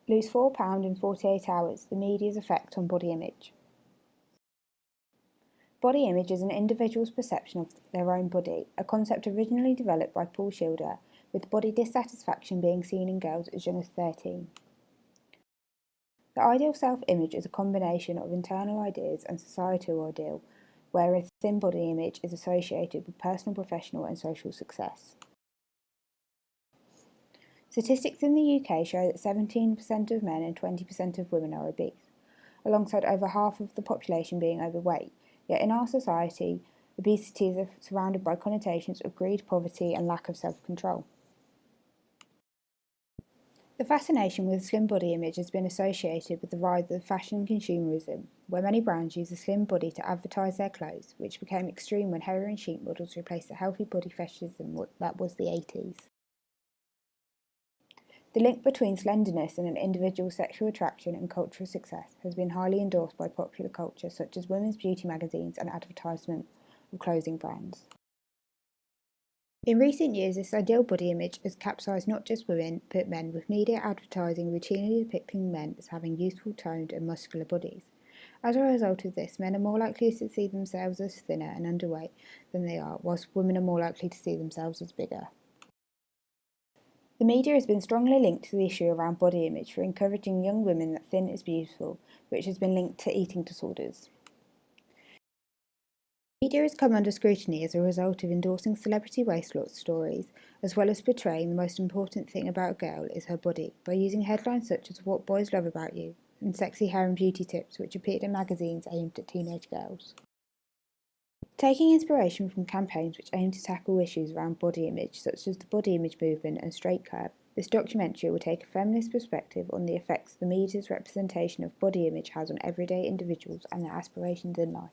Lose 4 pounds in 48 hours, the media's effect on body image. Body image is an individual's perception of their own body, a concept originally developed by Paul Schilder, with body dissatisfaction being seen in girls as young as 13. The ideal self-image is a combination of internal ideas and societal ideal, whereas thin body image is associated with personal, professional and social success. Statistics in the UK show that 17% of men and 20% of women are obese, alongside over half of the population being overweight. Yet in our society, obesity is surrounded by connotations of greed, poverty and lack of self-control. The fascination with slim body image has been associated with the rise of fashion consumerism, where many brands use a slim body to advertise their clothes, which became extreme when heroin chic models replaced the healthy body fetishism that was the 80s. The link between slenderness and an individual's sexual attraction and cultural success has been highly endorsed by popular culture such as women's beauty magazines and advertisement of clothing brands. In recent years, this ideal body image has capsized not just women, but men, with media advertising routinely depicting men as having youthful, toned and muscular bodies. As a result of this, men are more likely to see themselves as thinner and underweight than they are, whilst women are more likely to see themselves as bigger. The media has been strongly linked to the issue around body image for encouraging young women that thin is beautiful, which has been linked to eating disorders. The media has come under scrutiny as a result of endorsing celebrity waist loss stories, as well as portraying the most important thing about a girl is her body, by using headlines such as "What Boys Love About You" and "Sexy Hair and Beauty Tips," which appeared in magazines aimed at teenage girls. Taking inspiration from campaigns which aim to tackle issues around body image, such as the body image movement and straight curve, this documentary will take a feminist perspective on the effects the media's representation of body image has on everyday individuals and their aspirations in life.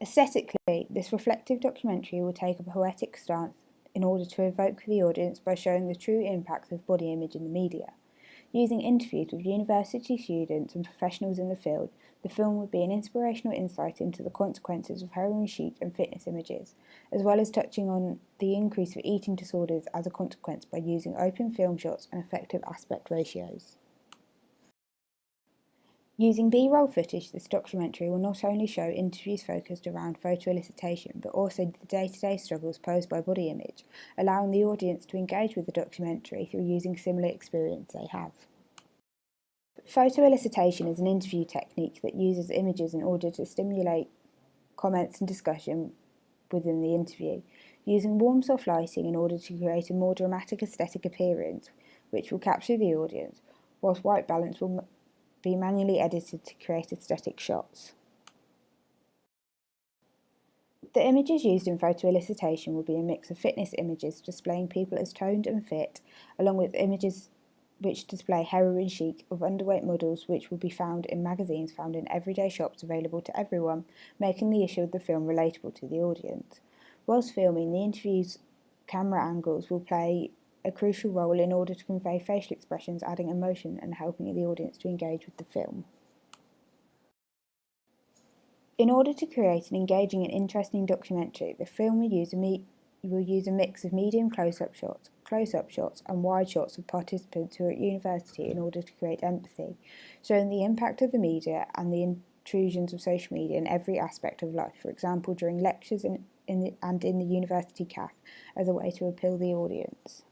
Aesthetically, this reflective documentary will take a poetic stance in order to evoke the audience by showing the true impacts of body image in the media. Using interviews with university students and professionals in the field, the film would be an inspirational insight into the consequences of heroin chic and fitness images, as well as touching on the increase of eating disorders as a consequence by using open film shots and effective aspect ratios. Using B-roll footage, this documentary will not only show interviews focused around photo-elicitation, but also the day-to-day struggles posed by body image, allowing the audience to engage with the documentary through using similar experience they have. Photo-elicitation is an interview technique that uses images in order to stimulate comments and discussion within the interview, using warm soft lighting in order to create a more dramatic aesthetic appearance, which will capture the audience, whilst white balance will be manually edited to create aesthetic shots. The images used in photo-elicitation will be a mix of fitness images displaying people as toned and fit, along with images which display heroin chic of underweight models, which will be found in magazines found in everyday shops available to everyone, making the issue of the film relatable to the audience. Whilst filming, the interview's camera angles will play a crucial role in order to convey facial expressions, adding emotion and helping the audience to engage with the film. In order to create an engaging and interesting documentary, the film will use a mix of medium close-up shots and wide shots of participants who are at university in order to create empathy, showing the impact of the media and the intrusions of social media in every aspect of life, for example during lectures and in the university cafe, as a way to appeal the audience.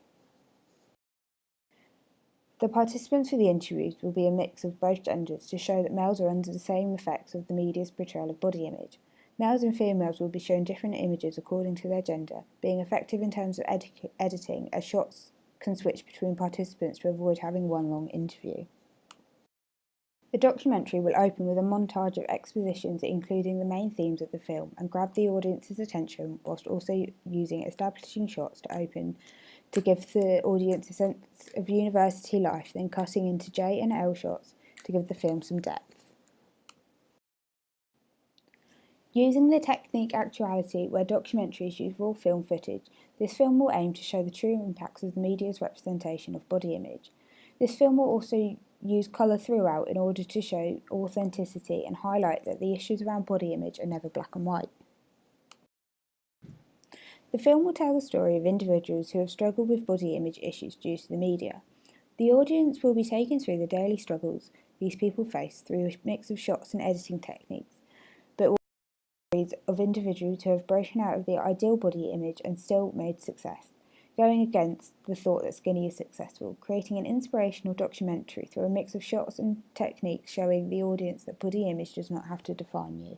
The participants for the interviews will be a mix of both genders to show that males are under the same effects of the media's portrayal of body image. Males and females will be shown different images according to their gender, being effective in terms of editing, as shots can switch between participants to avoid having one long interview. The documentary will open with a montage of expositions including the main themes of the film and grab the audience's attention, whilst also using establishing shots to give the audience a sense of university life, then cutting into J and L shots to give the film some depth. Using the technique actuality, where documentaries use raw film footage, this film will aim to show the true impacts of the media's representation of body image. This film will also use colour throughout in order to show authenticity and highlight that the issues around body image are never black and white. The film will tell the story of individuals who have struggled with body image issues due to the media. The audience will be taken through the daily struggles these people face through a mix of shots and editing techniques, but stories of individuals who have broken out of the ideal body image and still made success, going against the thought that skinny is successful, creating an inspirational documentary through a mix of shots and techniques showing the audience that body image does not have to define you.